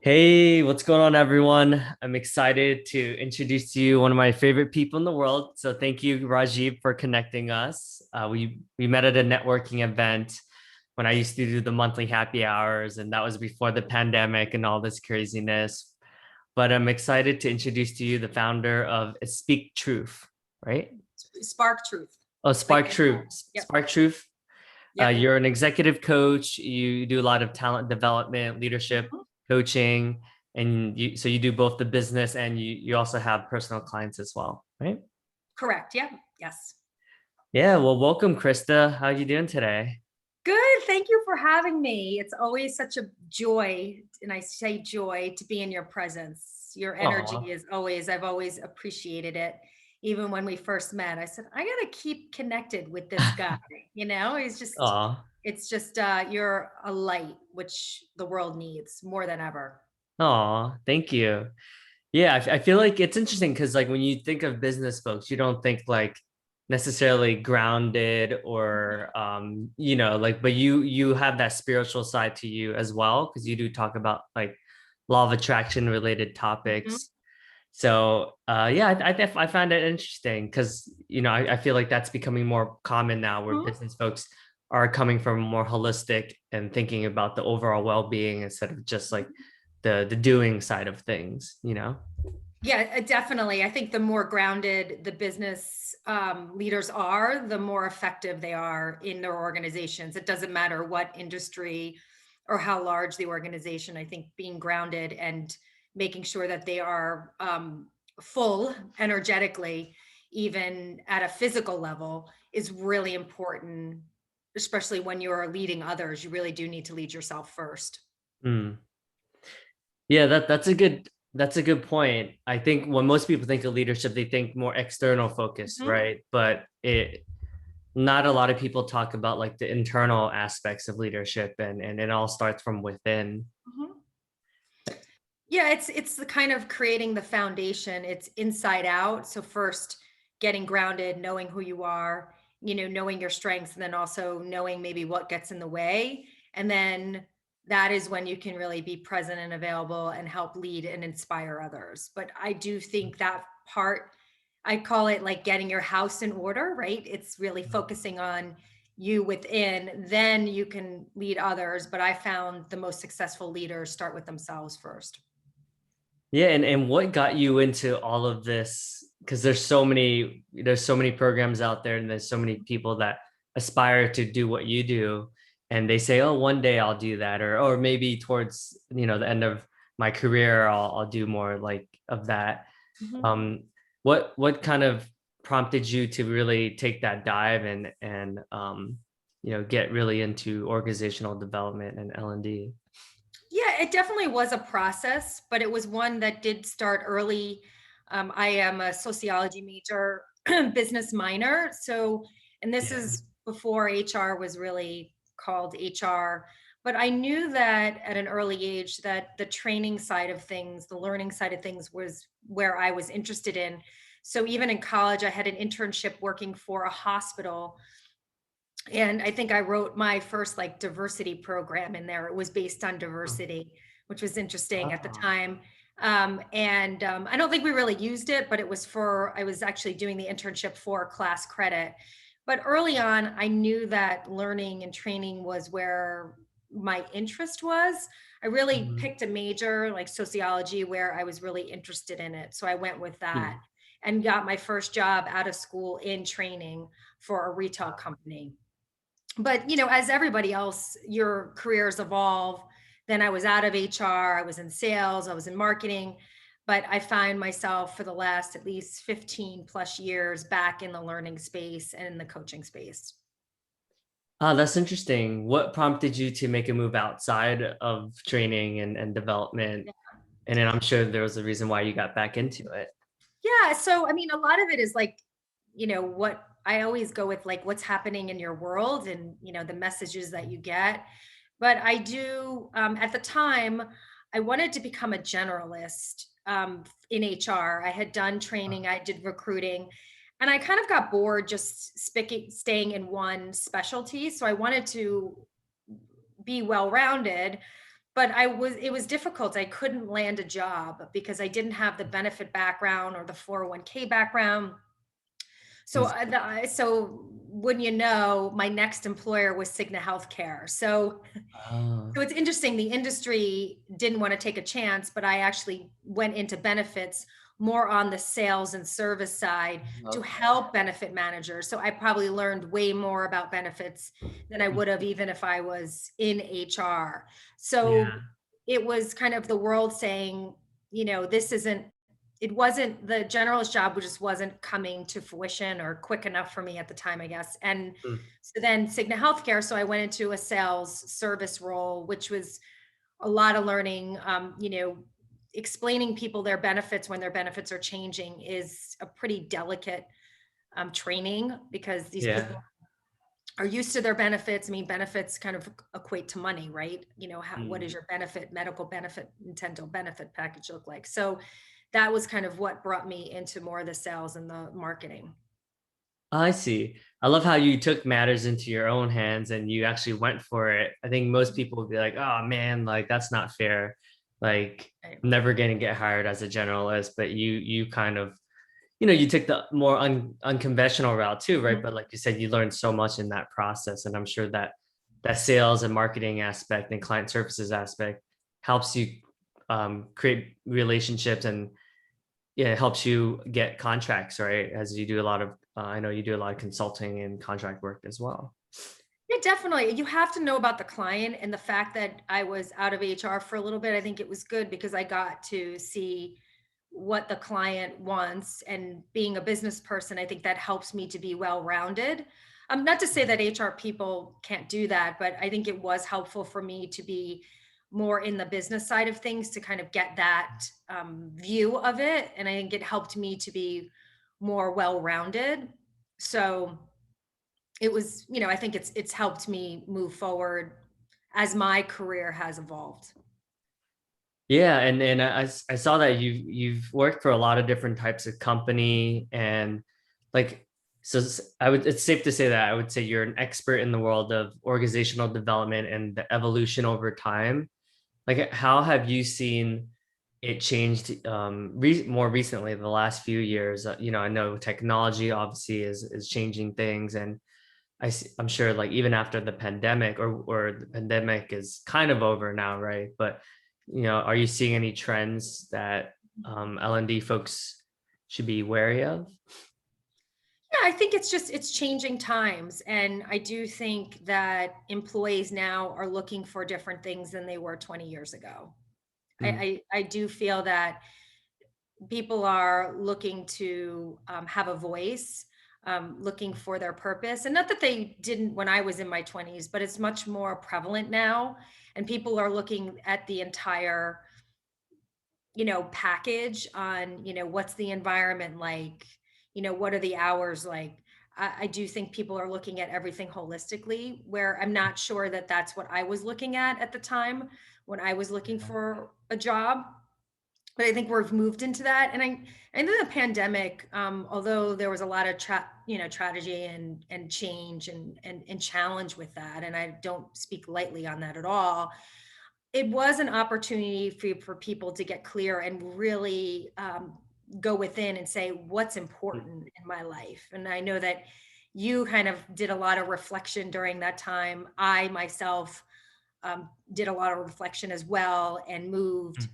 Hey, what's going on, everyone? I'm excited to introduce to you one of my favorite people in the world. So thank you, Rajiv, for connecting us. We met at a networking event when I used to do the monthly happy hours, and that was before the pandemic and all this craziness. But I'm excited to introduce to you the founder of Speak Truth, right? Spark truth. Oh, Like, Spark Truth. yep, Spark Truth. yep. You're an executive coach. You do a lot of talent development, leadership, Mhm. coaching, and you do both the business and you also have personal clients as well, right? Correct. Yep. Yes. Yeah. Well, welcome, Krista. How are you doing today? Good. Thank you for having me. It's always such a joy, and I say joy to be in your presence. Your energy Aw, is always, I've always appreciated it. Even when we first met, I said, I got to keep connected with this guy. He's just, aw, it's just, you're a light, which the world needs more than ever. aw. Thank you. Yeah, I feel like it's interesting because like when you think of business folks, you don't think like necessarily grounded or like but you have that spiritual side to you as well because you do talk about like law of attraction related Mhm. topics. So yeah, I find it interesting because I feel like that's becoming more common now where Mhm. business folks are coming from more holistic and thinking about the overall well-being instead of just like the doing side of things. Yeah, definitely. I think the more grounded the business leaders are, the more effective they are in their organizations. It doesn't matter what industry or how large the organization. I think being grounded and making sure that they are full energetically, even at a physical level, is really important, especially when you're leading others. You really do need to lead yourself first. Mm. Yeah, that's a good point. I think when most people think of leadership, they think more external focus, Mhm. right? But it not a lot of people talk about like the internal aspects of leadership and it all starts from within. Mhm. Yeah, it's the kind of creating the foundation. It's inside out. So first getting grounded, knowing who you are, knowing your strengths, and then also knowing maybe what gets in the way. And then that is when you can really be present and available and help lead and inspire others. But I do think that part, I call it like getting your house in order, right? It's really focusing on you within, then you can lead others. But I found the most successful leaders start with themselves first. Yeah, and what got you into all of this? Because there's so many programs out there and there's so many people that aspire to do what you do and they say, "Oh, one day I'll do that," or maybe towards, the end of my career I'll do more like of that. Mhm. Um what kind of prompted you to really take that dive and get really into organizational development and L&D? Yeah, it definitely was a process, but it was one that did start early. I am a sociology major, business minor. So, and this Yeah. is before HR was really called HR. But I knew that at an early age that the training side of things, the learning side of things was where I was interested in. So even in college, I had an internship working for a hospital, and I think I wrote my first like diversity program in there. It was based on diversity, which was interesting at the Oh. time. And I don't think we really used it, but I was actually doing the internship for class credit. But early on, I knew that learning and training was where my interest was. I really Mhm. picked a major like sociology where I was really interested in it. So I went with that Hmm. and got my first job out of school in training for a retail company. But as everybody else, your careers evolve. Then I was out of HR, I was in sales, I was in marketing, but I find myself for the last at least 15 plus years back in the learning space and in the coaching space. Ah, that's interesting. What prompted you to make a move outside of training and development? And then I'm sure there was a reason why you got back into it. Yeah, so I mean, a lot of it is like, what I always go with, like what's happening in your world and the messages that you get. But I do, at the time, I wanted to become a generalist in HR. I had done training, I did recruiting, and I kind of got bored just staying in one specialty. So I wanted to be well rounded. but it was difficult. I couldn't land a job because I didn't have the benefit background or the 401k background. So, Mm. so wouldn't you know, my next employer was Cigna Healthcare. Oh, So it's interesting. The industry didn't want to take a chance, but I actually went into benefits more on the sales and service side to okay. help benefit managers. So I probably learned way more about benefits than I Mm. would have even if I was in HR. Yeah. So it was kind of the world saying, this isn't, it wasn't the generalist job, which just wasn't coming to fruition or quick enough for me at the time, I guess. And Mm. so then Cigna Healthcare, so I went into a sales service role, which was a lot of learning. Explaining people their benefits when their benefits are changing is a pretty delicate training because these Yeah. people are used to their benefits. I mean, benefits kind of equate to money, right? What Mm. does your benefit, medical benefit, and dental benefit package look like? So that was kind of what brought me into more of the sales and the marketing. I see. I love how you took matters into your own hands and you actually went for it. I think most people would be like, "Oh man, like that's not fair. Like Right. I'm never going to get hired as a generalist." But you kind of, you took the more unconventional route too, right? Mhm. But like you said, you learned so much in that process, and I'm sure that that sales and marketing aspect and client services aspect helps you create relationships and yeah, it helps you get contracts, right? As you do a lot of, I know you do a lot of consulting and contract work as well. Yeah, definitely. You have to know about the client, and the fact that I was out of HR for a little bit, I think it was good because I got to see what the client wants. And being a business person, I think that helps me to be well-rounded. Not to say that HR people can't do that, but I think it was helpful for me to be more in the business side of things to kind of get that view of it. And I think it helped me to be more well-rounded. So it was, I think it's helped me move forward as my career has evolved. Yeah, and I saw that you've worked for a lot of different types of company and like I would it's safe to say that I would say you're an expert in the world of organizational development and the evolution over time. Like how have you seen it changed more recently the last few years? I know technology obviously is changing things and I'm sure like even after the pandemic or the pandemic is kind of over now, right? But are you seeing any trends that L&D folks should be wary of? Yeah, I think it's changing times. And I do think that employees now are looking for different things than they were 20 years ago. Mm. I do feel that people are looking to have a voice, looking for their purpose. And not that they didn't when I was in my 20s, but it's much more prevalent now. And people are looking at the entire package on, what's the environment like, what are the hours like. I do think people are looking at everything holistically, where I'm not sure that that's what I was looking at the time when I was looking for a job. But I think we've moved into that. And I know the pandemic, although there was a lot of tragedy and change and challenge with that, and I don't speak lightly on that at all. It was an opportunity for people to get clear and really go within and say what's Mm. important in my life. And I know that you kind of did a lot of reflection during that time. I myself did a lot of reflection as well and moved Mm.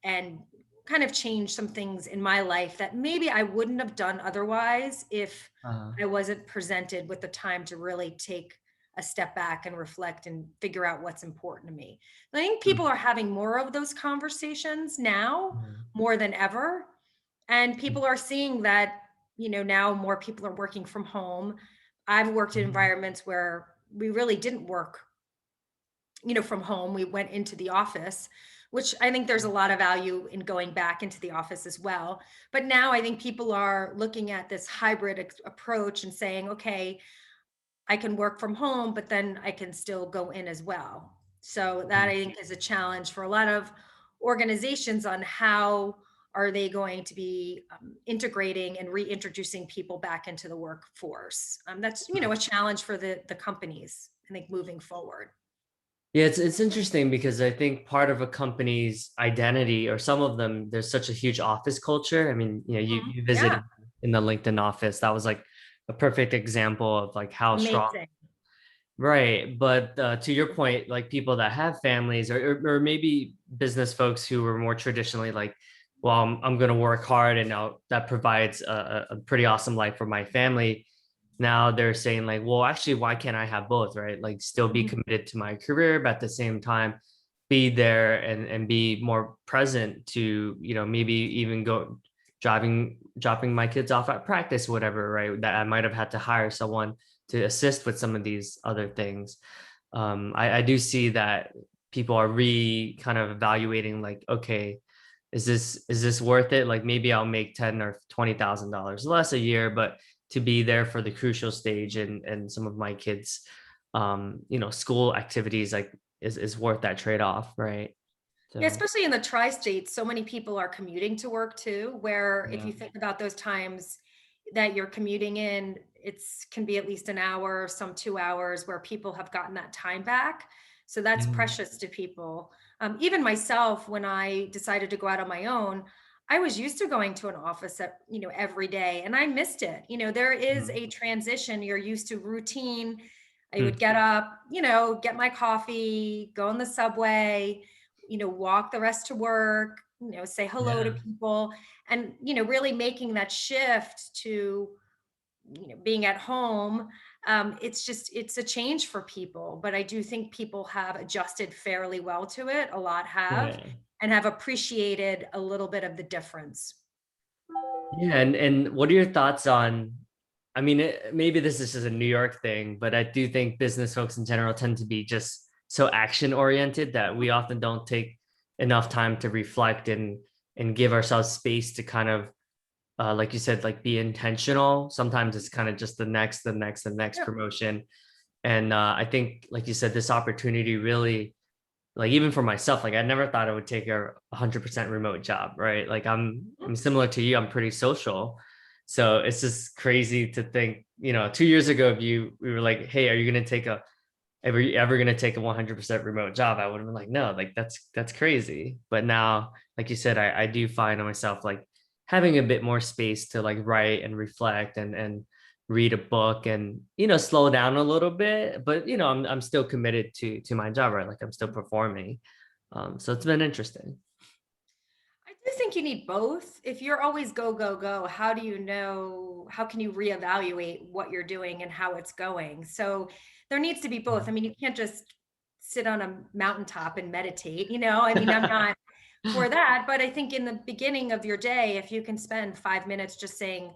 and kind of changed some things in my life that maybe I wouldn't have done otherwise if Uh, I wasn't presented with the time to really take a step back and reflect and figure out what's important to me. I think people mm. are having more of those conversations now Mm. more than ever. And people are seeing that, now more people are working from home. I've worked in Mm. environments where we really didn't work from home. We went into the office, which I think there's a lot of value in going back into the office as well. But now I think people are looking at this hybrid approach and saying, okay, I can work from home, but then I can still go in as well. So that Mm. I think is a challenge for a lot of organizations on how are they going to be integrating and reintroducing people back into the workforce. That's a challenge for the companies, I think, moving forward. Yeah, it's interesting because I think part of a company's identity, or some of them, there's such a huge office culture. I mean, Mhm. you Yeah, visited in the LinkedIn office. That was like a perfect example of like how strong. amazing. Right. But to your point, like people that have families, or maybe business folks who were more traditionally like, well, I'm going to work hard and that provides a pretty awesome life for my family. Now they're saying like, well, actually, why can't I have both? Right. Like still be Mhm. committed to my career, but at the same time, be there and be more present to, maybe even go dropping my kids off at practice, whatever, right? That I might have had to hire someone to assist with some of these other things. I do see that people are kind of evaluating like, okay, is this worth it? Like maybe I'll make $10,000 or $20,000 less a year, but to be there for the crucial stage and some of my kids, school activities like is worth that trade-off, right? Yeah, So especially in the tri-states, so many people are commuting to work too, where if yeah. you think about those times that you're commuting in, can be at least an hour, some 2 hours where people have gotten that time back. So that's Mm, precious to people. Even myself, when I decided to go out on my own, I was used to going to an office every day and I missed it. There is mm, a transition. You're used to routine. I would mm. get up, get my coffee, go on the subway, walk the rest to work, say hello to Yeah. people, and, really making that shift to, being at home. It's a change for people, but I do think people have adjusted fairly well to it. A lot have, Yeah. and have appreciated a little bit of the difference. Yeah, and what are your thoughts on? I mean, maybe this is just a New York thing, but I do think business folks in general tend to be just so action oriented that we often don't take enough time to reflect and give ourselves space to kind of, like you said, like be intentional. Sometimes it's kind of just the next Yeah. promotion, and I think, like you said, this opportunity really, like even for myself, like I never thought I would take a 100% remote job, right? Like I'm similar to you. I'm pretty social, so it's just crazy to think, 2 years ago, if we were like, hey, are you gonna take ever gonna take a 100% remote job? I would have been like, no, like that's crazy. But now, like you said, I do find myself like having a bit more space to like write and reflect and read a book and slow down a little bit, but I'm still committed to my job, right? Like I'm still performing. So it's been interesting. I do think you need both. If you're always go, go, go, how can you reevaluate what you're doing and how it's going? So there needs to be both. I mean, you can't just sit on a mountaintop and meditate. I mean, I'm not for that, but I think in the beginning of your day, if you can spend 5 minutes just saying,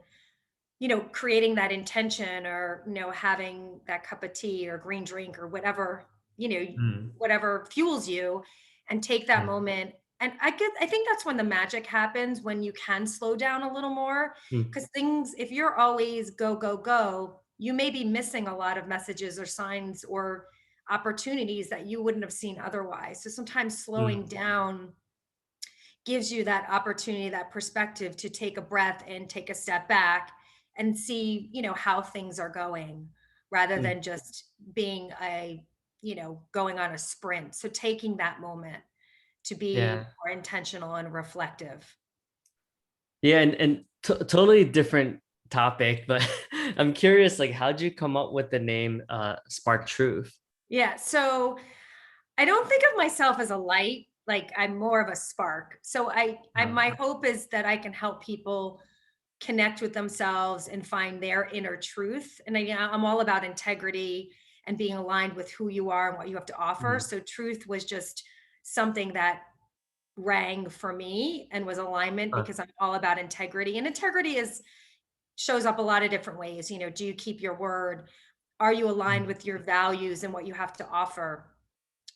creating that intention, or, having that cup of tea or green drink or whatever, Mm, whatever fuels you, and take that yeah. moment. And I think that's when the magic happens, when you can slow down a little more. Mm, Because if you're always go, go, go, you may be missing a lot of messages or signs or opportunities that you wouldn't have seen otherwise. So sometimes slowing mm, down gives you that opportunity, that perspective to take a breath and take a step back and see, how things are going, rather mm. than just being going on a sprint. So taking that moment to be Yeah. more intentional and reflective. Yeah, and totally different topic, but I'm curious, like, how'd you come up with the name Spark Truth? Yeah. So I don't think of myself as a light, like I'm more of a spark. So my hope is that I can help people connect with themselves and find their inner truth. And I'm all about integrity and being aligned with who you are and what you have to offer. Mhm. So truth was just something that rang for me and was alignment, Uh, because I'm all about integrity. And integrity is shows up a lot of different ways. Do you keep your word? Are you aligned mm, with your values and what you have to offer?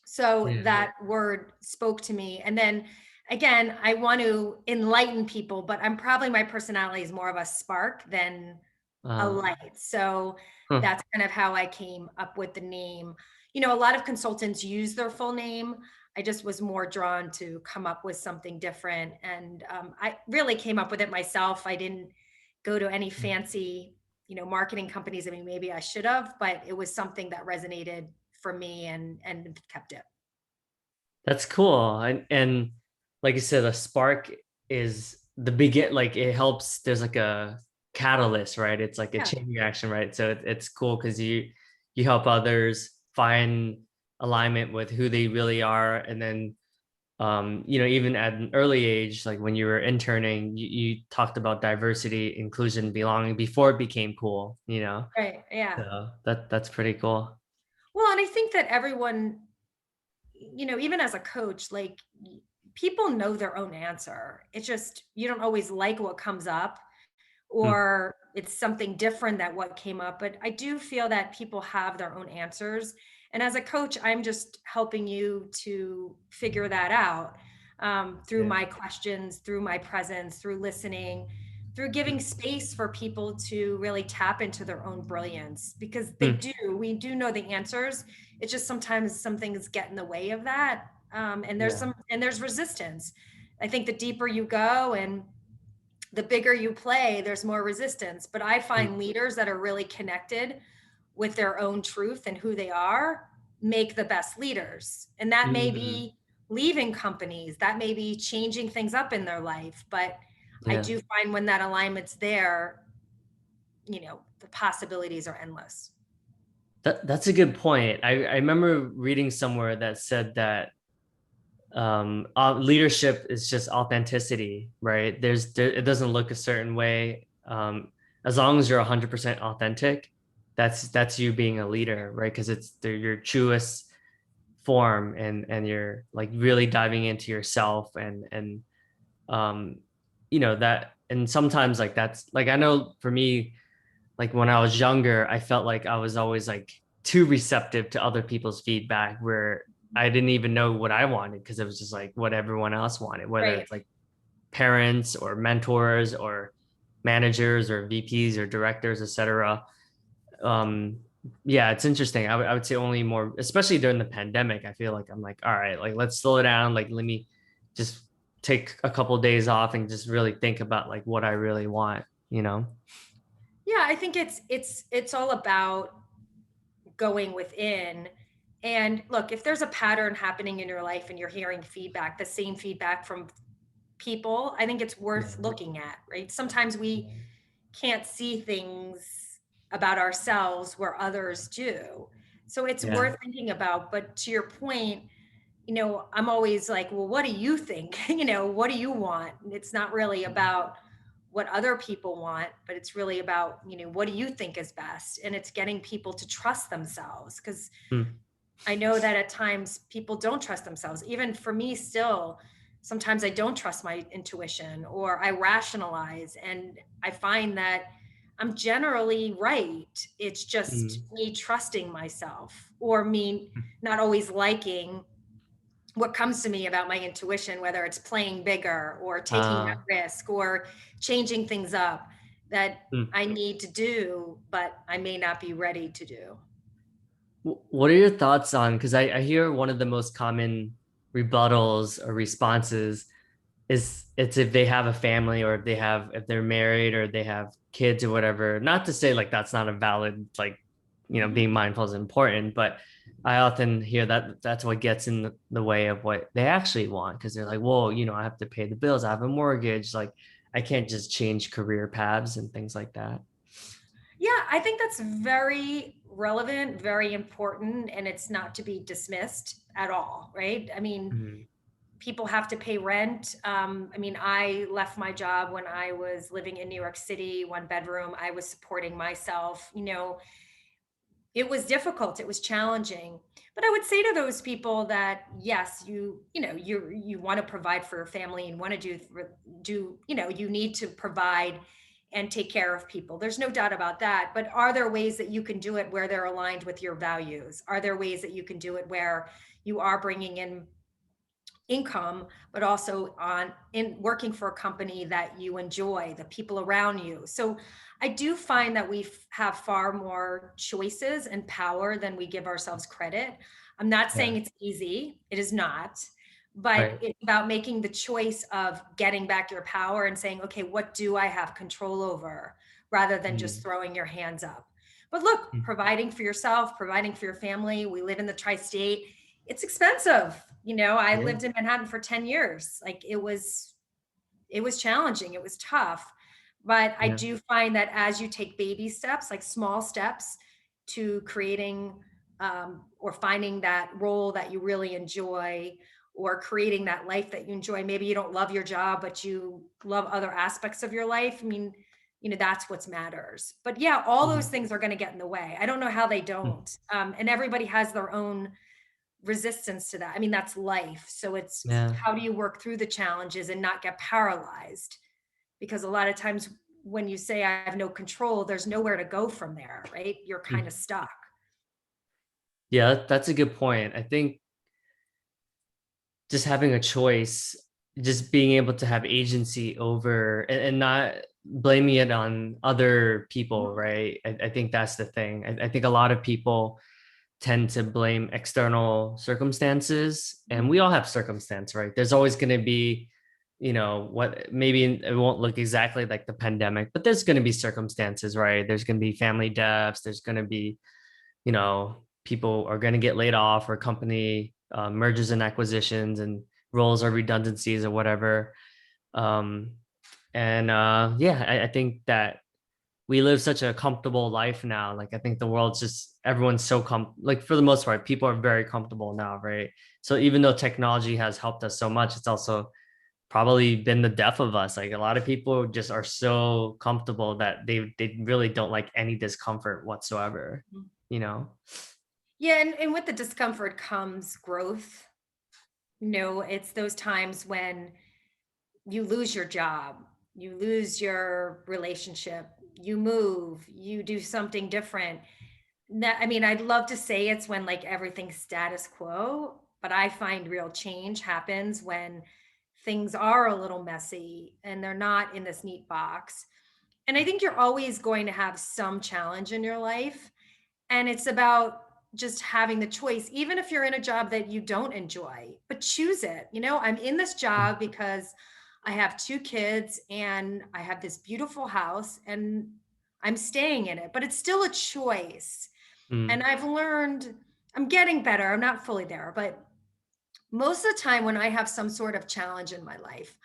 So yeah. that word spoke to me. And then again, I want to enlighten people, but my personality is more of a spark than a Uh, light. So huh. that's kind of how I came up with the name. A lot of consultants use their full name. I just was more drawn to come up with something different. And I really came up with it myself. I didn't go to any fancy, marketing companies. I mean, maybe I should have, but it was something that resonated for me, and kept it. That's cool. And like you said, a spark is the begin, like it helps, there's like a catalyst, right? It's like a Yeah. chain reaction, right? So it's cool because you help others find alignment with who they really are. And then even at an early age, like when you were interning, you talked about diversity, inclusion, belonging before it became cool, you know? Right. Yeah. So that's pretty cool. Well, and I think that everyone, even as a coach, like people know their own answer. It's just you don't always like what comes up, Mm, or it's something different that what came up. But I do feel that people have their own answers. And as a coach, I'm just helping you to figure that out through yeah. my questions, through my presence, through listening, through giving space for people to really tap into their own brilliance because Mm, we do know the answers. It's just sometimes some things get in the way of that. yeah. And there's resistance. I think the deeper you go and the bigger you play, there's more resistance. But I Mm, find leaders that are really connected with their own truth and who they are make the best leaders. And that may mm, be leaving companies, that may be changing things up in their life. But I yeah. do find when that alignment's there, the possibilities are endless. That's a good point. I remember reading somewhere that said that leadership is just authenticity, right? It doesn't look a certain way. As long as you're 100% authentic, that's you being a leader, right? Because your truest form, and you're like really diving into yourself, and um that. And sometimes like that's like, I know for me, like when I was younger, I felt like I was always like too receptive to other people's feedback, where I didn't even know what I wanted because it was just like what everyone else wanted, whether Right. it's like parents or mentors or managers or VPs or directors, etc. Um, yeah, it's interesting. I would say only more, especially during the pandemic. I feel like I'm like, all right, like let's slow down. Like let me just take a couple of days off and just really think about like what I really want, you know? Yeah, I think it's all about going within. And look, if there's a pattern happening in your life and you're hearing feedback, the same feedback from people, I think it's worth Yeah. looking at, right? Sometimes we can't see things about ourselves where others do. So it's Yeah. worth thinking about. But to your point, I'm always like, well, what do you think? What do you want? It's not really about what other people want, but it's really about, what do you think is best? And it's getting people to trust themselves because Mm, I know that at times people don't trust themselves. Even for me, still, sometimes I don't trust my intuition or I rationalize. And I find that I'm generally right. It's just mm. me trusting myself or me not always liking what comes to me about my intuition, whether it's playing bigger or taking that Uh, risk or changing things up that mm. I need to do, but I may not be ready to do. What are your thoughts on? Because I hear one of the most common rebuttals or responses is it's if they have a family, or if they're married or they have kids or whatever. Not to say like that's not a valid, like, being mindful is important, but I often hear that that's what gets in the way of what they actually want, because they're like, well, I have to pay the bills, I have a mortgage, like I can't just change career paths and things like that. Yeah, I think that's very relevant, very important, and it's not to be dismissed at all, right? I mean, Mhm. people have to pay rent. I mean, I left my job when I was living in New York City, one bedroom. I was supporting myself. It was difficult, it was challenging. But I would say to those people that yes, you want to provide for your family and want to you need to provide and take care of people. There's no doubt about that. But are there ways that you can do it where they're aligned with your values? Are there ways that you can do it where you are bringing in income, but also on in working for a company that you enjoy, the people around you? So I do find that we have far more choices and power than we give ourselves credit. I'm not Yeah. saying it's easy, it is not, but Right. it's about making the choice of getting back your power and saying, okay, what do I have control over, rather than just Mm, throwing your hands up. But look, mm, providing for yourself, providing for your family. We live in the tri-state. It's expensive. I Yeah. lived in Manhattan for 10 years. Like it was challenging. It was tough. But I Yeah. do find that as you take baby steps, like small steps to creating or finding that role that you really enjoy, or creating that life that you enjoy. Maybe you don't love your job, but you love other aspects of your life. I mean, that's what matters. But yeah, all those Mhm. things are going to get in the way. I don't know how they Mm. don't. And everybody has their own resistance to that. I mean, that's life. So it's Yeah. how do you work through the challenges and not get paralyzed? Because a lot of times when you say I have no control, there's nowhere to go from there, right? You're kind of Mm. stuck. Yeah, that's a good point. I think just having a choice, just being able to have agency over and not blaming it on other people, right? I think that's the thing. I think a lot of people tend to blame external circumstances, and we all have circumstance, right? There's always going to be, what maybe it won't look exactly like the pandemic, but there's going to be circumstances, right? There's going to be family deaths, there's going to be, people are going to get laid off, or company mergers and acquisitions and roles or redundancies or whatever. um and yeah, I think that we live such a comfortable life now. Like, I think the world's just, everyone's so like, for the most part, people are very comfortable now, right? So even though technology has helped us so much, it's also probably been the death of us. Like, a lot of people just are so comfortable that they really don't like any discomfort whatsoever, Mhm. you know? Yeah, and with the discomfort comes growth. It's those times when you lose your job, you lose your relationship, you move, you do something different. I mean, I'd love to say it's when like everything's status quo, but I find real change happens when things are a little messy and they're not in this neat box. And I think you're always going to have some challenge in your life. And it's about just having the choice, even if you're in a job that you don't enjoy, but choose it. I'm in this job because I have two kids and I have this beautiful house and I'm staying in it, but it's still a choice. And Mm, I've learned, I'm getting better. I'm not fully there, but most of the time when I have some sort of challenge in my life,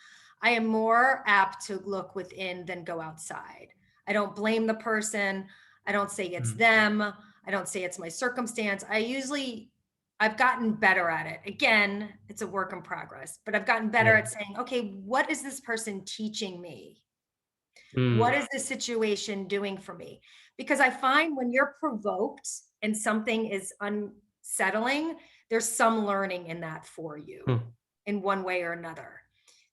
I am more apt to look within than go outside. I don't blame the person. I don't say it's mm, them. I don't say it's my circumstance. I've gotten better at it. Again, it's a work in progress, but I've gotten better yeah. at saying, okay, what is this person teaching me? What Mm, is this situation doing for me? Because I find when you're provoked and something is unsettling, there's some learning in that for you hmm, in one way or another.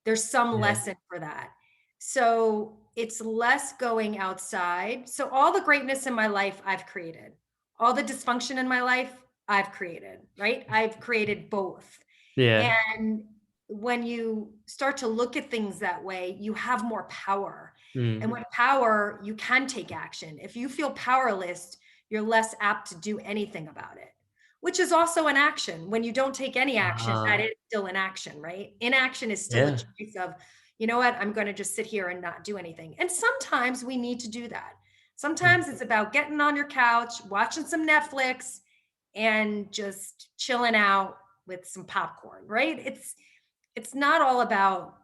There's some yeah. lesson for that. So it's less going outside. So all the greatness in my life, I've created. All the dysfunction in my life, I've created, right? I've created both. Yeah. And when you start to look at things that way, you have more power. And Mm, with power, you can take action. If you feel powerless, you're less apt to do anything about it, which is also an action. When you don't take any action, that ah, is still an action, right? Inaction is still a yeah. choice of, you know what, I'm going to just sit here and not do anything. And sometimes we need to do that. Mm, Sometimes it's about getting on your couch, watching some Netflix, and just chilling out with some popcorn, right? It's not all about,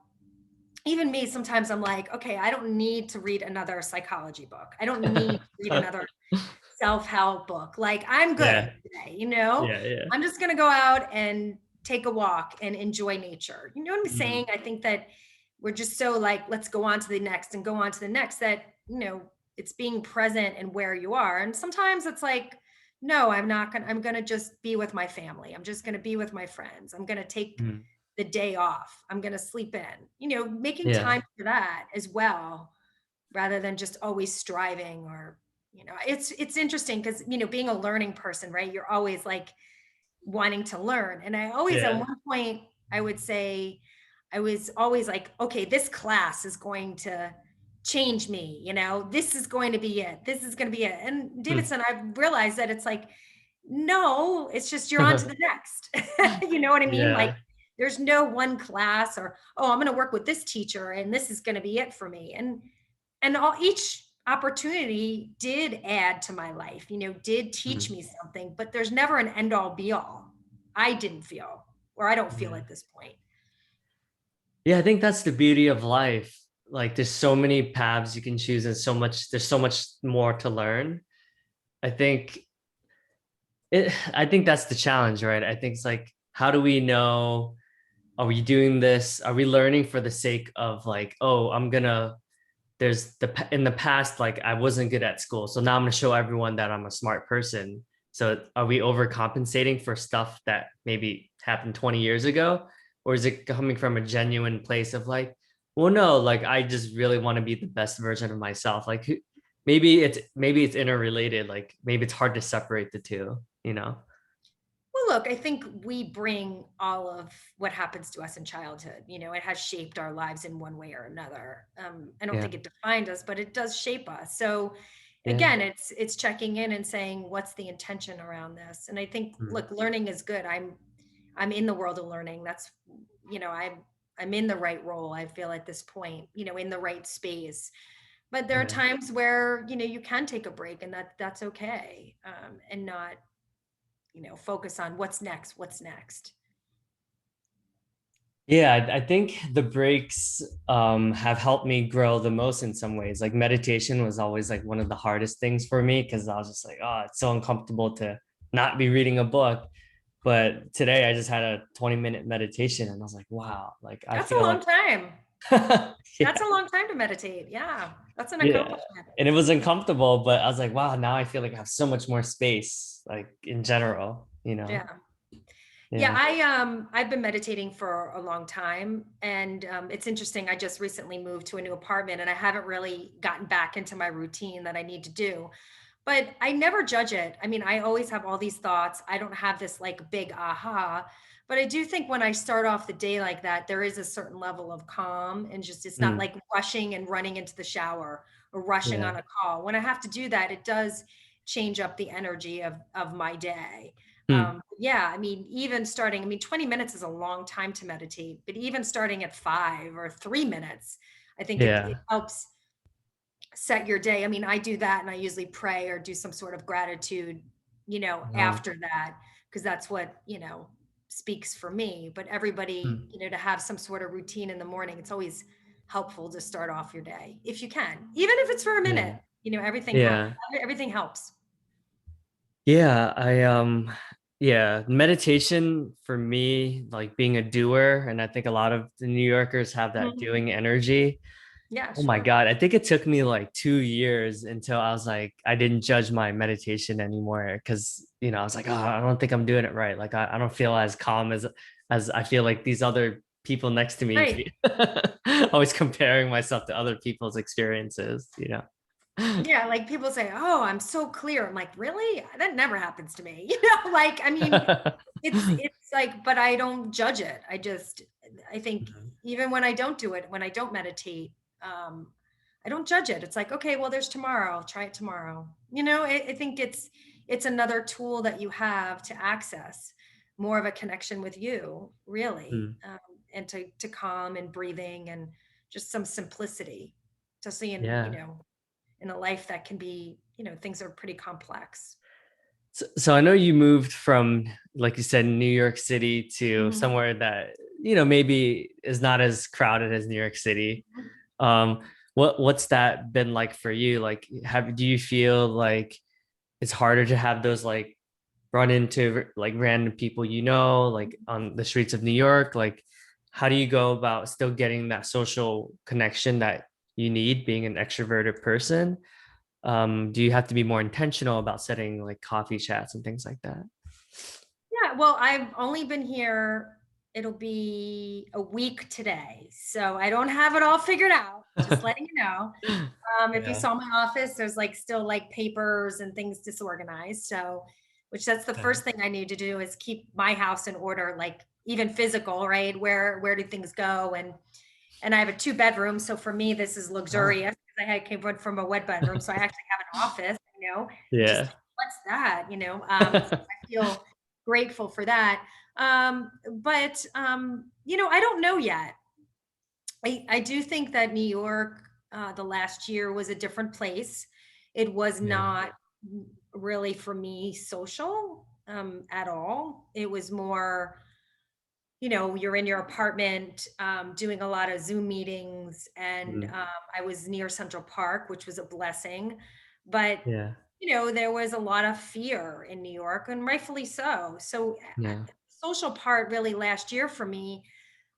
even me, sometimes I'm like, okay, I don't need to read another psychology book. I don't need to read another self-help book. Like I'm good Yeah. today, Yeah. Yeah. I'm just going to go out and take a walk and enjoy nature. You know what I'm saying? Mm, I think that we're just so like, let's go on to the next and go on to the next, that, it's being present and where you are. And sometimes it's like, no, I'm going to just be with my family. I'm just going to be with my friends. I'm going to take mm, the day off. I'm going to sleep in, making yeah. time for that as well, rather than just always striving. Or it's interesting because being a learning person, right, you're always like wanting to learn. And I always, at Yeah. one point, I would say, I was always like, okay, this class is going to change me, this is going to be it, this is going to be it. And Mm. Davidson, I realized that it's like, no, it's just you're on to the next. You know what I mean? Like Yeah. there's no one class or, oh, I'm going to work with this teacher and this is going to be it for me. And each opportunity did add to my life, did teach Mm. me something, but there's never an end all be all. I didn't feel, or I don't feel Yeah. at this point. Yeah, I think that's the beauty of life. Like there's so many paths you can choose and there's so much more to learn. I think I think that's the challenge, right? I think it's like, how do we know, are we doing this? Are we learning for the sake of like, oh, there's in the past, like I wasn't good at school. So now I'm gonna show everyone that I'm a smart person. So are we overcompensating for stuff that maybe happened 20 years ago? Or is it coming from a genuine place of like, well, no, like I just really want to be the best version of myself. Like maybe it's interrelated. Like maybe it's hard to separate the two, you know? Well, look, I think we bring all of what happens to us in childhood. It has shaped our lives in one way or another. I don't Yeah. think it defined us, but it does shape us. So Yeah. again, it's checking in and saying, what's the intention around this? And I think, Mm. look, learning is good. I'm in the world of learning. That's, I'm in the right role, I feel at this point, in the right space. But there are Yeah. times where, you can take a break, and that's okay. And not, focus on what's next. Yeah, I think the breaks have helped me grow the most in some ways. Like meditation was always like one of the hardest things for me because I was just like, oh, it's so uncomfortable to not be reading a book. But today I just had a 20-minute meditation and I was like, wow, like I That's a feel long like, time. That's yeah, a long time to meditate. Yeah, that's an yeah. accomplishment. And it was uncomfortable, but I was like, wow, now I feel like I have so much more space, like in general, you know? Yeah. Yeah, Yeah. I've been meditating for a long time, and it's interesting. I just recently moved to a new apartment, and I haven't really gotten back into my routine that I need to do. But I never judge it. I mean, I always have all these thoughts. I don't have this like big aha, but I do think when I start off the day like that, there is a certain level of calm, and just it's not Mm, like rushing and running into the shower or rushing yeah. on a call. When I have to do that, it does change up the energy of my day. Mm, Yeah, I mean, even starting, I mean, 20 minutes is a long time to meditate, but even starting at 5 or 3 minutes, I think it yeah. helps set your day. I mean, I do that, and I usually pray or do some sort of gratitude, Wow. after that, because that's what, speaks for me. But everybody, Mm, to have some sort of routine in the morning, it's always helpful to start off your day if you can, even if it's for a yeah. minute, Yeah. everything helps. Yeah, yeah, meditation for me, like being a doer, and I think a lot of the New Yorkers have that Mhm. doing energy. Yeah, Oh my sure. God, I think it took me like 2 years until I was like, I didn't judge my meditation anymore because, I was like, oh, I don't think I'm doing it right. Like I don't feel as calm as I feel like these other people next to me Right. feel. Always comparing myself to other people's experiences. Yeah, like people say, "Oh, I'm so clear." I'm like, "Really? That never happens to me." Like, I mean, it's like, but I don't judge it. I think even when I don't do it, when I don't meditate, um, I don't judge it. It's like, okay, well, there's tomorrow. I'll try it tomorrow. I think it's another tool that you have to access more of a connection with you, really, Mhm. and to calm and breathing and just some simplicity, just seeing, Yeah. in a life that can be, things are pretty complex. So I know you moved from, like you said, New York City to Mhm. somewhere that, maybe is not as crowded as New York City. Mhm. Um, what's that been like for you? Like, do you feel like it's harder to have those like run into like random people, like on the streets of New York? Like, how do you go about still getting that social connection that you need being an extroverted person? Do you have to be more intentional about setting like coffee chats and things like that? Yeah, well, I've only been here, it'll be a week today, so I don't have it all figured out, just letting you know. If you Yeah. saw my office, there's like still like papers and things disorganized. So, which that's the Okay. first thing I need to do is keep my house in order, like even physical, right? Where do things go? And I have a 2 bedroom, so for me this is Oh. luxurious because I came from a one bedroom, so I actually have an office. And just Yeah. like, what's that? So I feel grateful for that. But I don't know yet. I do think that New York, the last year was a different place. It was Yeah. not really for me social. at all. It was more, you're in your apartment, doing a lot of Zoom meetings, and Mm. I was near Central Park, which was a blessing. But Yeah. there was a lot of fear in New York, and rightfully so. So, Yeah. the social part really last year for me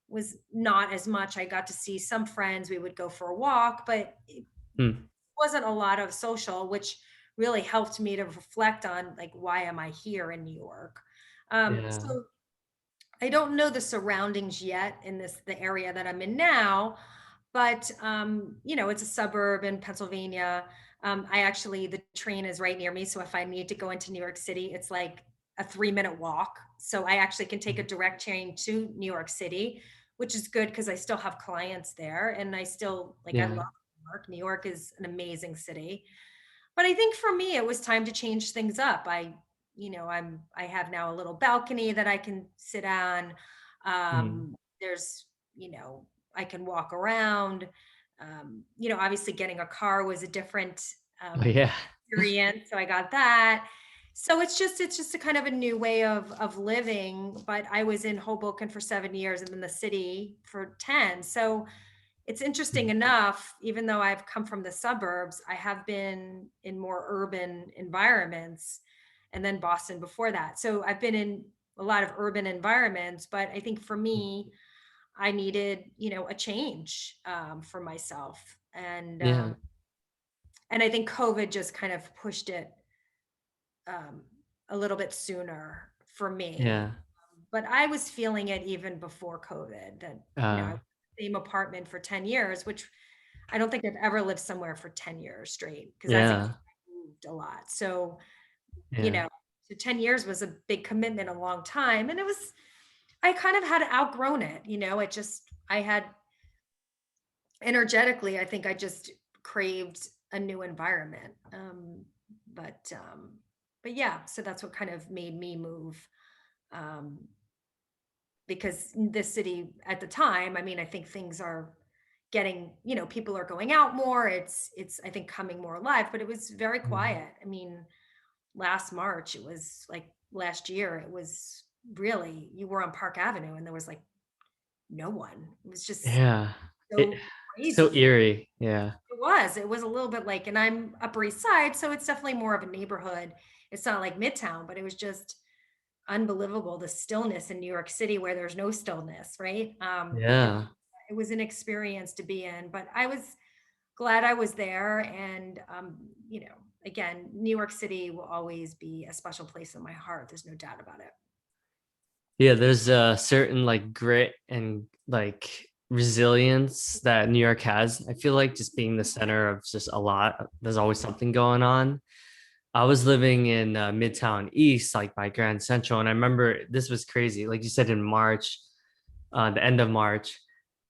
was not as much. I got to see some friends. We would go for a walk, but it Mm. wasn't a lot of social, which really helped me to reflect on, like, why am I here in New York? Yeah. So I don't know the surroundings yet in the area that I'm in now, but it's a suburb in Pennsylvania. I actually the train is right near me, so if I need to go into New York City, it's like a 3-minute walk. So I actually can take a Mm. direct train to New York City, which is good because I still have clients there, and I still like I love Yeah. New York. New York is an amazing city. But I think for me, it was time to change things up. I have now a little balcony that I can sit on. Mm. There's, I can walk around. Obviously getting a car was a different Oh yeah. experience, so I got that. So it's just a kind of a new way of living. But I was in Hoboken for 7 years and then the city for 10. So it's interesting Mm. enough, even though I've come from the suburbs, I have been in more urban environments, and then Boston before that. So I've been in a lot of urban environments, but I think for me, I needed, a change for myself. Yeah. And I think COVID just kind of pushed it um, a little bit sooner for me. Yeah. But I was feeling it even before COVID that, I Uh, was in the same apartment for 10 years, which I don't think I've ever lived somewhere for 10 years straight because as a kid, yeah. I moved a lot. So, you Yeah. know, so 10 years was a big commitment, a long time. And I kind of had outgrown it, I had energetically, I think I just craved a new environment. But, um, but yeah, so that's what kind of made me move. Um, because this city at the time, I mean, I think things are getting, people are going out more. It's I think coming more alive, but it was very Mm. quiet. I mean, last March, it was like last year, it was really you were on Park Avenue and there was like no one. It was just Yeah. It, so so crazy. eerie. Yeah. It was a little bit like, and I'm Upper East Side, so it's definitely more of a neighborhood. It's not like Midtown, but it was just unbelievable, the stillness in New York City where there's no stillness, right? Yeah. It was an experience to be in, but I was glad I was there. And, again, New York City will always be a special place in my heart. There's no doubt about it. Yeah, there's a certain like grit and like resilience that New York has. I feel like just being the center of just a lot, there's always something going on. I was living in Midtown East, like by Grand Central, and I remember this was crazy. Like you said, in March, the end of March,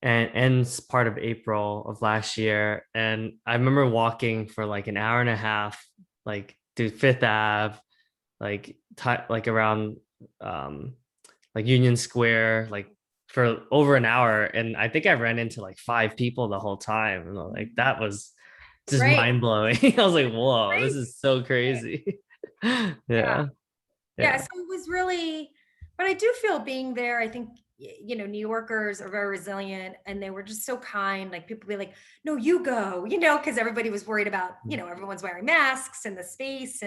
and ends part of April of last year, and I remember walking for like an hour and a half, like to Fifth Ave, like around um like Union Square, like for over an hour. And I think I ran into like five people the whole time. And like that was just Right. mind blowing. I was like, whoa, this Right. is so crazy. Yeah. Yeah. Yeah. Yeah. So it was really, but I do feel being there, I think, New Yorkers are very resilient and they were just so kind. Like people be like, no, you go, because everybody was worried about, everyone's wearing masks in the space.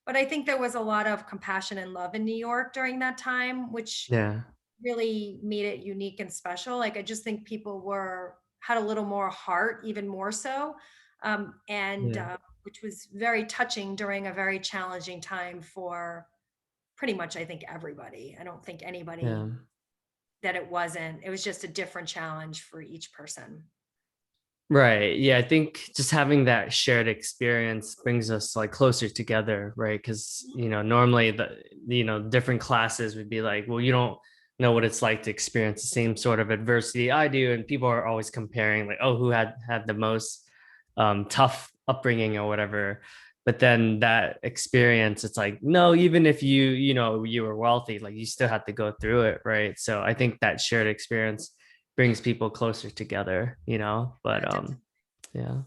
But I think there was a lot of compassion and love in New York during that time, which Yeah. really made it unique and special. Like I just think people had a little more heart, even more so, and Yeah. which was very touching during a very challenging time for pretty much I think everybody. I don't think Yeah. anybody that it wasn't. It was just a different challenge for each person. Right. Yeah. I think just having that shared experience brings us like closer together, right? Because, normally different classes would be like, well, you don't know what it's like to experience the same sort of adversity I do. And people are always comparing, like, oh, who had the most tough upbringing or whatever. But then that experience, it's like, no, even if you were wealthy, like you still had to go through it, right? So I think that shared experience brings people closer together, but yeah.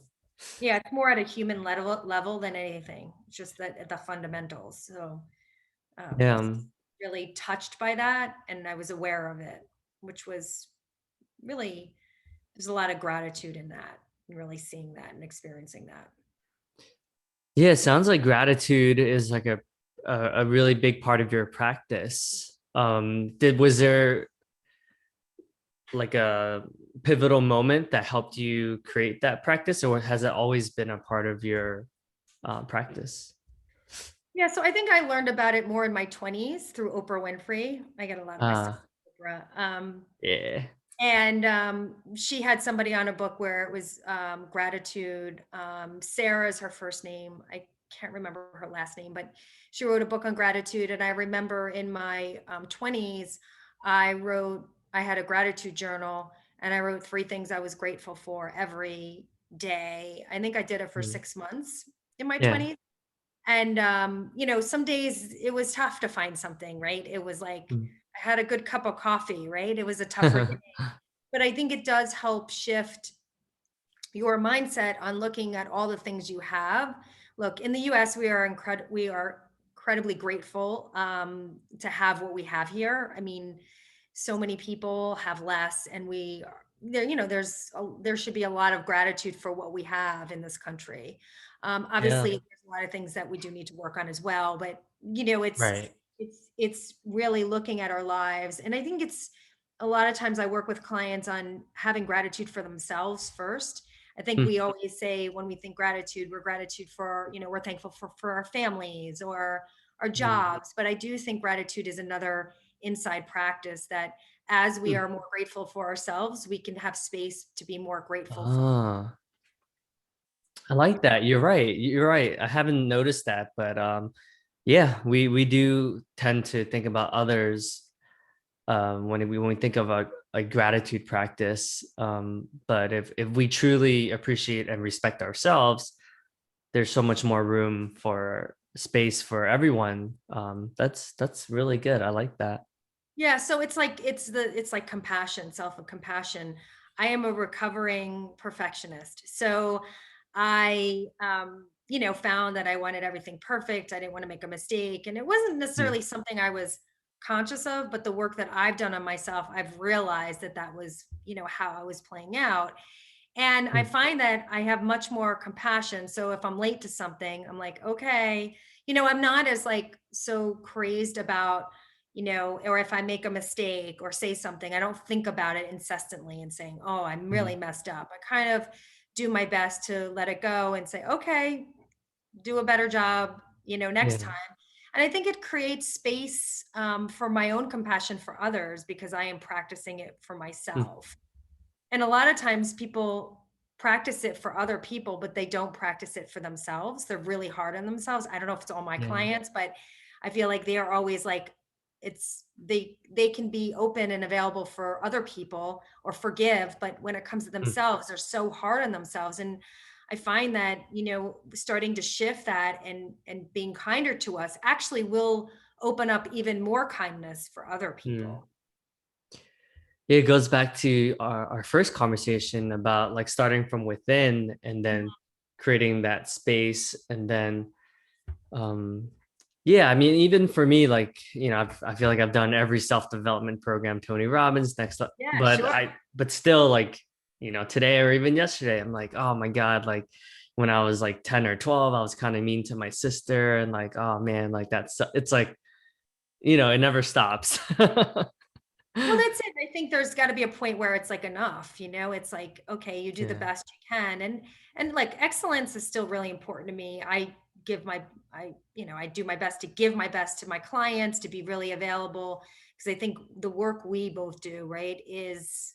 Yeah, it's more at a human level than anything. It's just that at the fundamentals. So Yeah. Really touched by that, and I was aware of it, which was really, there's a lot of gratitude in that, and really seeing that and experiencing that. Yeah, it sounds like gratitude is like a really big part of your practice. Was there like a pivotal moment that helped you create that practice, or has it always been a part of your practice? Yeah, so I think I learned about it more in my 20s through Oprah Winfrey. I get a lot of my stuff Uh, from Oprah. yeah. And she had somebody on a book where it was gratitude. Sarah is her first name. I can't remember her last name, but she wrote a book on gratitude. And I remember in my 20s, I had a gratitude journal, and I wrote 3 things I was grateful for every day. I think I did it for Mm. 6 months in my Yeah. 20s. And some days it was tough to find something, right? It was like Mm. I had a good cup of coffee, right? It was a tougher day, but I think it does help shift your mindset on looking at all the things you have. Look, in the US, we are incredibly grateful to have what we have here. I mean, so many people have less, and there should be a lot of gratitude for what we have in this country. Yeah. Obviously, there's a lot of things that we do need to work on as well, but Right. it's really looking at our lives, and I think it's a lot of times I work with clients on having gratitude for themselves first. I think Mm. we always say when we think gratitude, we're thankful for our families or our Mm. jobs. But I do think gratitude is another inside practice that as we Mm. are more grateful for ourselves, we can have space to be more grateful for. Ah, I like that. You're right. You're right. I haven't noticed that, but yeah, we do tend to think about others when we think of a gratitude practice. But if we truly appreciate and respect ourselves, there's so much more room for space for everyone. That's really good. I like that. Yeah, so it's like compassion, self-compassion. I am a recovering perfectionist. So I found that I wanted everything perfect. I didn't want to make a mistake, and it wasn't Mm. necessarily something I was conscious of, but the work that I've done on myself, I've realized that that was, how I was playing out. And I Mm. find that I have much more compassion. So if I'm late to something, I'm like, okay, I'm not as like so crazed about, or if I make a mistake or say something, I don't think about it incessantly and saying, oh, I'm Mm. really messed up. I kind of do my best to let it go and say, okay, do a better job, next Yeah. time. And I think it creates space for my own compassion for others because I am practicing it for Mm. myself. And a lot of times people practice it for other people, but they don't practice it for themselves. They're really hard on themselves. I don't know if it's all my Yeah. clients, but I feel like they are always like, they can be open and available for other people or forgive, but when it comes to Mm. themselves, they're so hard on themselves. And I find that, starting to shift that and being kinder to us actually will open up even more kindness for other Mm. people. It goes back to our first conversation about like starting from within and then creating that space and then um yeah, I mean even for me like I feel like I've done every self-development program, Tony Robbins, next up, Yeah, but sure. but still like today or even yesterday I'm like, oh my God, like when I was like 10 or 12 I was kind of mean to my sister and like, oh man, like it's like it never stops. Well, that's it. I think there's got to be a point where it's like enough, it's like, okay, you do the Yeah. best you can. And like excellence is still really important to me. Give my, I do my best to give my best to my clients, to be really available. Because I think the work we both do, right, is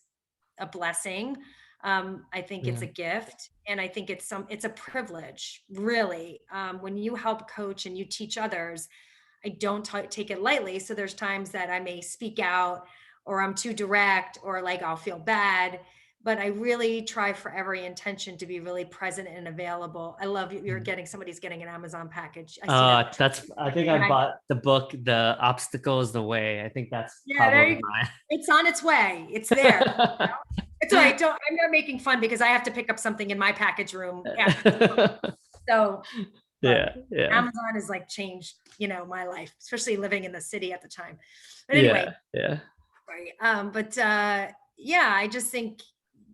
a blessing. I think it's Yeah. a gift. And I think it's a privilege, really. When you help coach and you teach others, I don't take it lightly. So there's times that I may speak out or I'm too direct or like I'll feel bad. But I really try for every intention to be really present and available. I love Mm. somebody's getting an Amazon package. I see that. I think I Behind. bought the book, The Obstacle is the Way. I think that's Yeah, there probably you go. mine. It's on its way. It's there. It's all right. I'm not making fun because I have to pick up something in my package room after. So but Yeah. Yeah. Amazon has like changed, my life, especially living in the city at the time. But anyway, Yeah. Yeah. sorry. But yeah, I just think,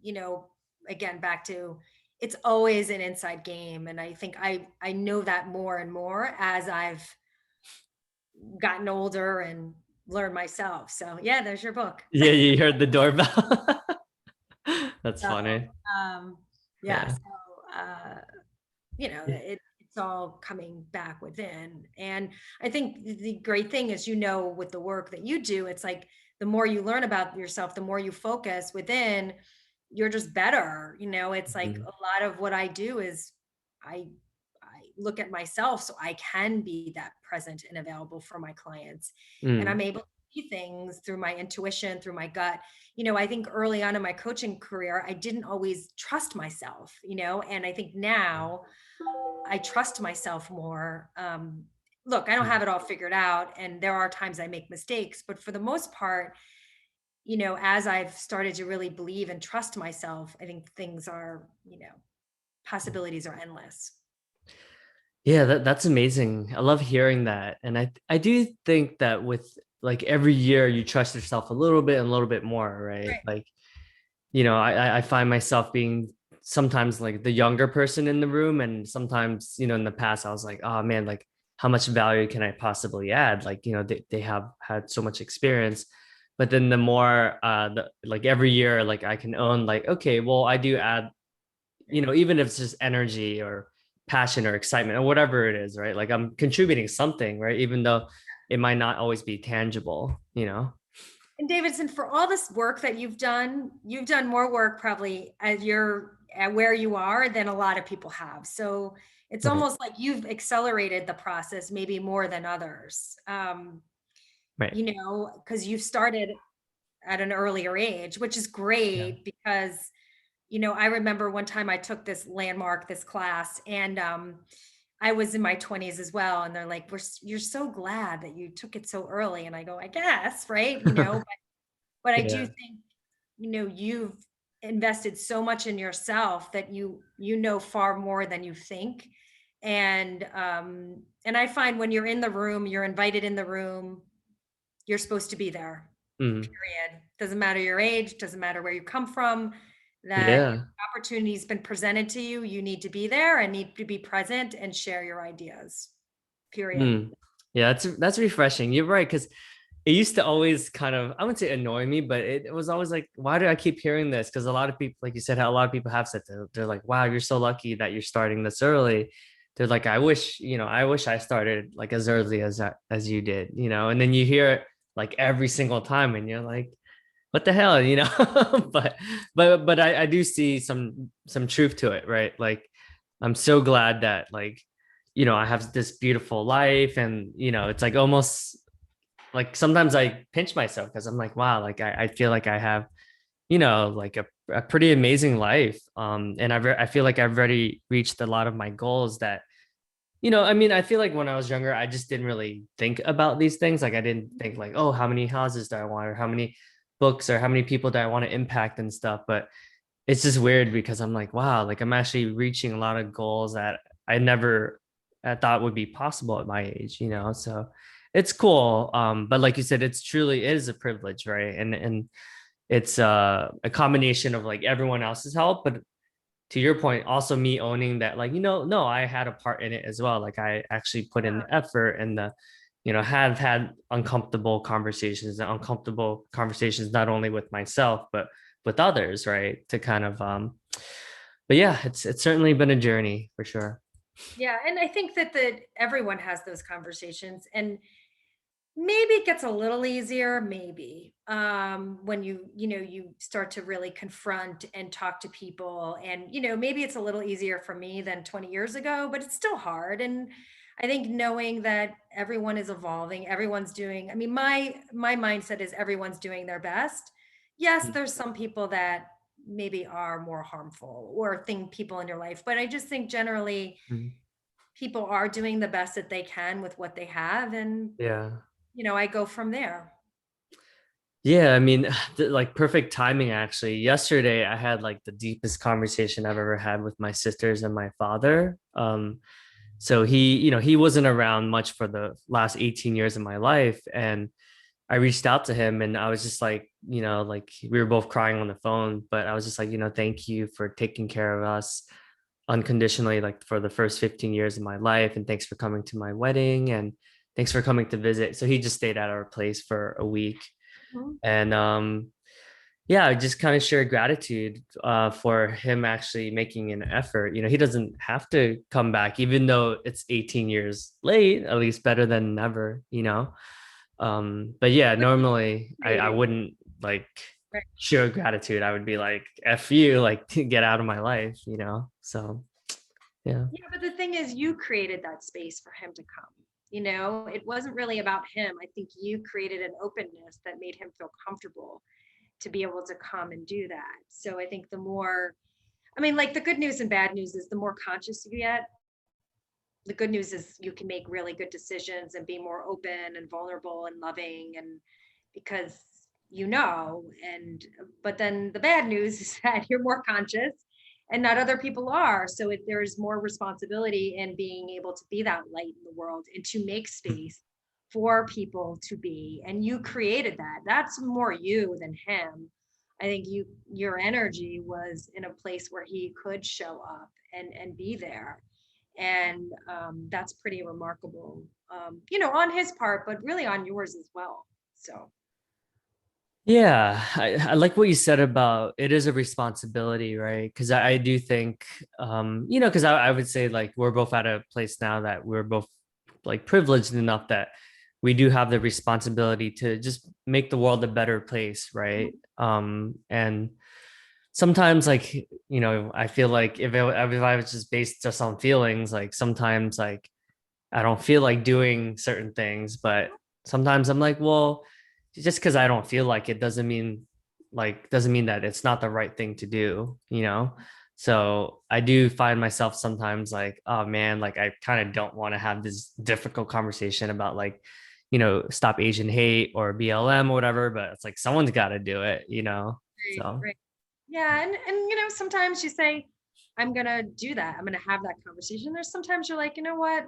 you know, again, back to it's always an inside game. And I think I know that more and more as I've gotten older and learned myself. So yeah, there's your book. Yeah. You heard the doorbell. That's So funny. um yeah, Yeah. so it's all coming back within. And I think the great thing is, with the work that you do, it's like the more you learn about yourself, the more you focus within, you're just better. It's like Mhm. a lot of what I do is I I look at myself so I can be that present and available for my clients. And I'm Mm. able to see things through my intuition, through my gut. I think early on in my coaching career, I didn't always trust myself, and I think now I trust myself more. Look, I don't Mm. have it all figured out, and there are times I make mistakes, but for the most part, as I've started to really believe and trust myself, I think things are, possibilities are endless. Yeah, that's amazing. I love hearing that. And I do think that with like every year you trust yourself a little bit and a little bit more, right? Right. Like, I find myself being sometimes like the younger person in the room. And sometimes, in the past, I was like, oh man, like how much value can I possibly add? Like, they have had so much experience. But then the more like every year, like I can own like, okay, well, I do add, even if it's just energy or passion or excitement or whatever it is, right? Like I'm contributing something, right? Even though it might not always be tangible. And Davidson, for all this work that you've done more work probably at where you are than a lot of people have. So it's Right. almost like you've accelerated the process maybe more than others. Right. Because you've started at an earlier age, which is Yeah. great because, I remember one time I took this class, and I was in my 20s as well. And they're like, you're so glad that you took it so early. And I go, I guess, right? But I do Yeah. think, you've invested so much in yourself that you know far more than you think. And I find when you're in the room, you're invited in the room, you're supposed to be there. Mm. Period. Doesn't matter your age, doesn't matter where you come from. That Yeah. opportunity's been presented to you, you need to be there and need to be present and share your ideas. Period. Mm. Yeah, that's refreshing. You're right, because it used to always kind of, I wouldn't say annoy me, but it was always like, why do I keep hearing this? Because a lot of people, like you said, how a lot of people have said they're like, wow, you're so lucky that you're starting this early. They're like, I wish I started like as early as you did. And then you hear it like every single time, and you're like, what the hell? But I do see some truth to it, right? Like, I'm so glad that like, I have this beautiful life, and it's like almost like sometimes I pinch myself because I'm like, wow, like I feel like I have, like a pretty amazing life. And I feel like I've already reached a lot of my goals that, I mean, I feel like when I was younger, I just didn't really think about these things. Like I didn't think like, oh, how many houses do I want, or how many books, or how many people do I want to impact and stuff. But it's just weird because I'm like, wow, like I'm actually reaching a lot of goals that I thought would be possible at my age. So it's cool. But like you said, it's truly is a privilege, right? And it's a combination of like everyone else's help, but to your point, also me owning that, like, no, I had a part in it as well. Like I actually put in the effort and have had uncomfortable conversations, not only with myself, but with others, right? To kind of, but yeah, it's certainly been a journey for sure. Yeah, and I think that everyone has those conversations, and maybe it gets a little easier, maybe, when you start to really confront and talk to people. And maybe it's a little easier for me than 20 years ago, but it's still hard. And I think knowing that everyone is evolving, everyone's doing, I mean, my mindset is everyone's doing their best. Yes, there's some people that maybe are more harmful or people in your life, but I just think generally Mhm. people are doing the best that they can with what they have. And Yeah. I go from there. Yeah, I mean, like perfect timing actually. Yesterday I had like the deepest conversation I've ever had with my sisters and my father. So he wasn't around much for the last 18 years of my life. And I reached out to him and I was just like, like we were both crying on the phone, but I was just like, thank you for taking care of us unconditionally, like for the first 15 years of my life. And thanks for coming to my wedding and thanks for coming to visit. So he just stayed at our place for a week. Mhm. And yeah, I just kind of share gratitude for him actually making an effort. He doesn't have to come back, even though it's 18 years late, at least better than never. But yeah, But normally I created, wouldn't like right? show gratitude. I would be like, F you, like get out of my life. So yeah. Yeah, but the thing is, you created that space for him to come. It wasn't really about him. I think you created an openness that made him feel comfortable to be able to come and do that. So I think the more, I mean, like the good news and bad news is the more conscious you get, the good news is you can make really good decisions and be more open and vulnerable and loving, and because and but then the bad news is that you're more conscious and not other people are, so there's more responsibility in being able to be that light in the world and to make space for people to be, and you created that. That's more you than him. I think your energy was in a place where he could show up and be there, and that's pretty remarkable, on his part, but really on yours as well. So Yeah, I like what you said about it is a responsibility, right? Because I do think, because I would say like we're both at a place now that we're both like privileged enough that we do have the responsibility to just make the world a better place, right? And sometimes like, I feel like if I was just based just on feelings, like sometimes like I don't feel like doing certain things, but sometimes I'm like, well, just because I don't feel like it doesn't mean that it's not the right thing to do. So I do find myself sometimes like, oh man, like I kind of don't want to have this difficult conversation about like, stop Asian hate or BLM or whatever, but it's like someone's got to do it. right, So right. Yeah, and sometimes you say, I'm gonna do that, I'm gonna have that conversation. There's sometimes you're like, you know what,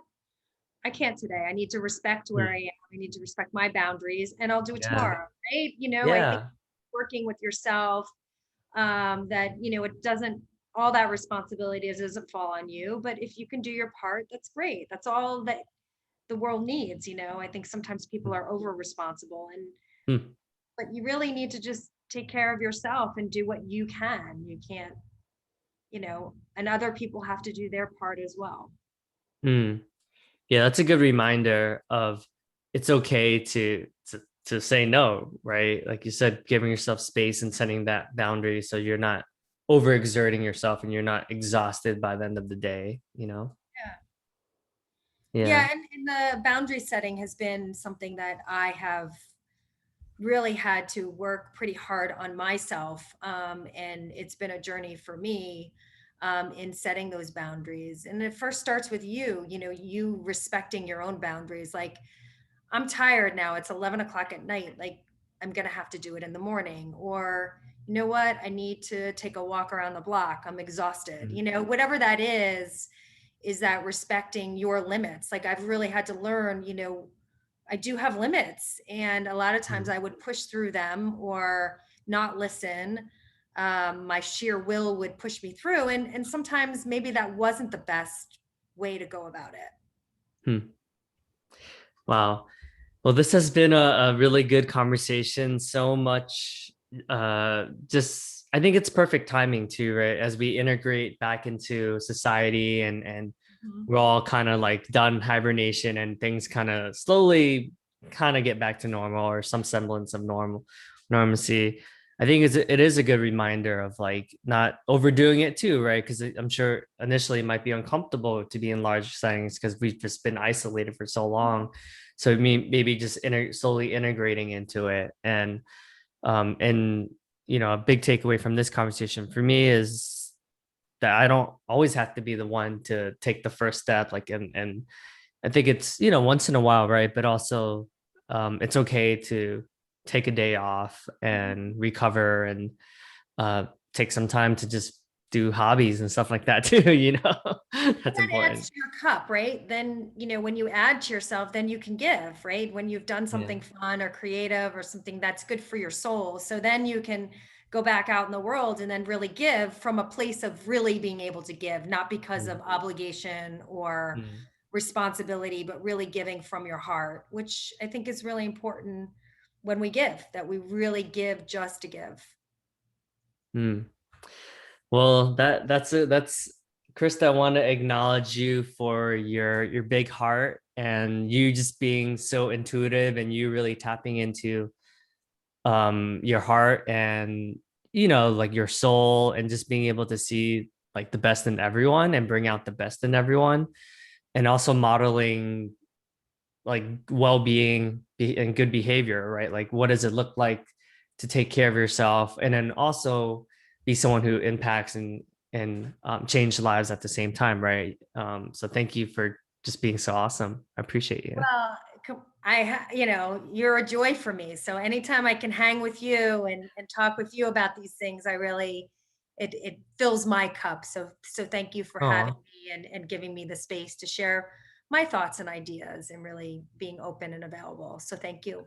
I can't today. I need to respect where I hmm, am. I need to respect my boundaries, and I'll do it yeah, tomorrow, right? I think yeah. working with yourself, that it doesn't, all that responsibility doesn't fall on you, but if you can do your part, that's great. That's all that the world needs. I think sometimes people Hmm, are over responsible, and hmm, but you really need to just take care of yourself and do what you can. You can't, and other people have to do their part as well. hmm. Yeah, that's a good reminder of it's okay to say no, right? Like you said, giving yourself space and setting that boundary so you're not overexerting yourself and you're not exhausted by the end of the day. Yeah. Yeah. Yeah, and the boundary setting has been something that I have really had to work pretty hard on myself. And it's been a journey for me, in setting those boundaries. And it first starts with you respecting your own boundaries. Like, I'm tired now, it's 11 o'clock at night. Like, I'm going to have to do it in the morning. Or, you know what? I need to take a walk around the block. I'm exhausted. Mm, Whatever that is that respecting your limits. Like, I've really had to learn, I do have limits, and a lot of times mm, I would push through them or not listen. My sheer will would push me through, and sometimes maybe that wasn't the best way to go about it. hmm. Wow. Well, this has been a really good conversation. So much, just I think it's perfect timing too, right? As we integrate back into society and Mhm. we're all kind of like done hibernation and things kind of slowly kind of get back to normal or some semblance of normalcy. I think it is a good reminder of like not overdoing it too, right? Because I'm sure initially it might be uncomfortable to be in large settings because we've just been isolated for so long. So maybe just slowly integrating into it, and a big takeaway from this conversation for me is that I don't always have to be the one to take the first step. Like, and I think it's once in a while, right? But also, it's okay to take a day off and recover and take some time to just do hobbies and stuff like that too, you know. And That's that adds important. to your cup, right? Then, when you add to yourself, then you can give, right? When you've done Yeah. something fun or creative or something that's good for your soul. So then you can go back out in the world and then really give from a place of really being able to give, not because of Mm, obligation or mm, responsibility, but really giving from your heart, which I think is really important when we give, that we really give just to give. mm. Well, that's Krista, I want to acknowledge you for your big heart and you just being so intuitive and you really tapping into your heart and like your soul and just being able to see like the best in everyone and bring out the best in everyone and also modeling like well-being and good behavior, right? Like what does it look like to take care of yourself and then also be someone who impacts and change lives at the same time, right? So thank you for just being so awesome. I appreciate you. Well, you're a joy for me. So anytime I can hang with you and talk with you about these things, I really, it fills my cup. So thank you for having Oh, me and giving me the space to share my thoughts and ideas and really being open and available. So thank you.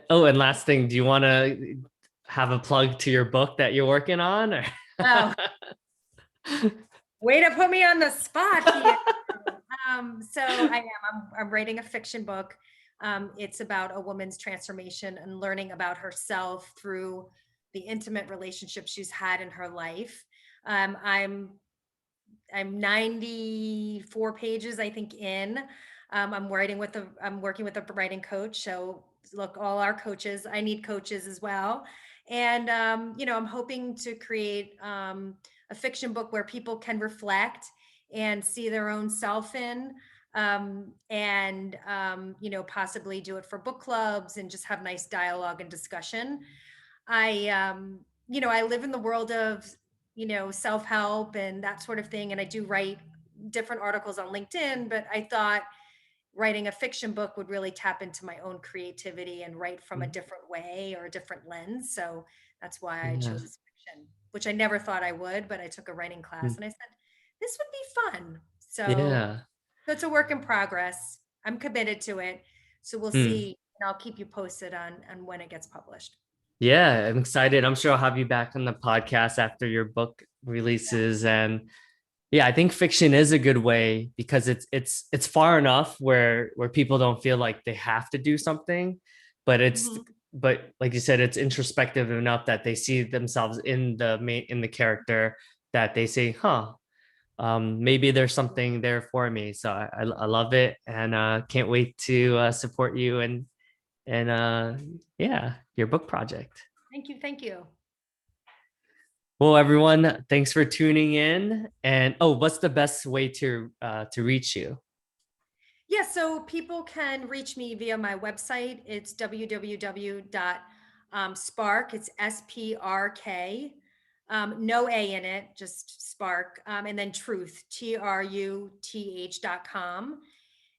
oh, and last thing, do you want to have a plug to your book that you're working on? Or? Oh, way to put me on the spot here. So I am. I'm writing a fiction book. It's about a woman's transformation and learning about herself through the intimate relationships she's had in her life. Um, I'm I'm 94 pages, I think, in. I'm working with a writing coach. So look, all our coaches, I need coaches as well. And I'm hoping to create a fiction book where people can reflect and see their own self in, and possibly do it for book clubs and just have nice dialogue and discussion. I live in the world of, self-help and that sort of thing. And I do write different articles on LinkedIn, but I thought writing a fiction book would really tap into my own creativity and write from a different way or a different lens. So that's why I Yeah. chose fiction, which I never thought I would, but I took a writing class Mm, and I said, this would be fun. So yeah. it's a work in progress. I'm committed to it. So we'll Mm. see. And I'll keep you posted on when it gets published. Yeah, I'm excited. I'm sure I'll have you back on the podcast after your book Yeah. releases. And yeah, I think fiction is a good way because it's far enough where people don't feel like they have to do something, but Mhm. but like you said, it's introspective enough that they see themselves in the character that they say, huh, maybe there's something there for me. So I love it and can't wait to support you and yeah, your book project. Thank you. Thank you. Well, everyone, thanks for tuning in. And oh, what's the best way to reach you? Yeah, so people can reach me via my website. It's www.spark. It's SPRK. No A in it, just Spark. And then Truth, TRUTH.com.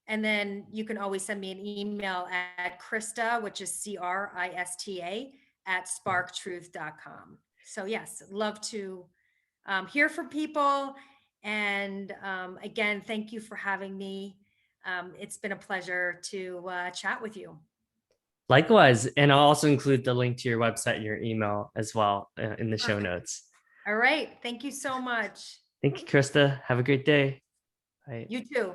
And then you can always send me an email at Krista, which is CRISTA at sparktruth.com. So yes, love to hear from people. And again, thank you for having me. It's been a pleasure to chat with you. Likewise, and I'll also include the link to your website and your email as well in the show Perfect. notes. All right. Thank you so much. Thank you, Krista. Have a great day. Bye. You too.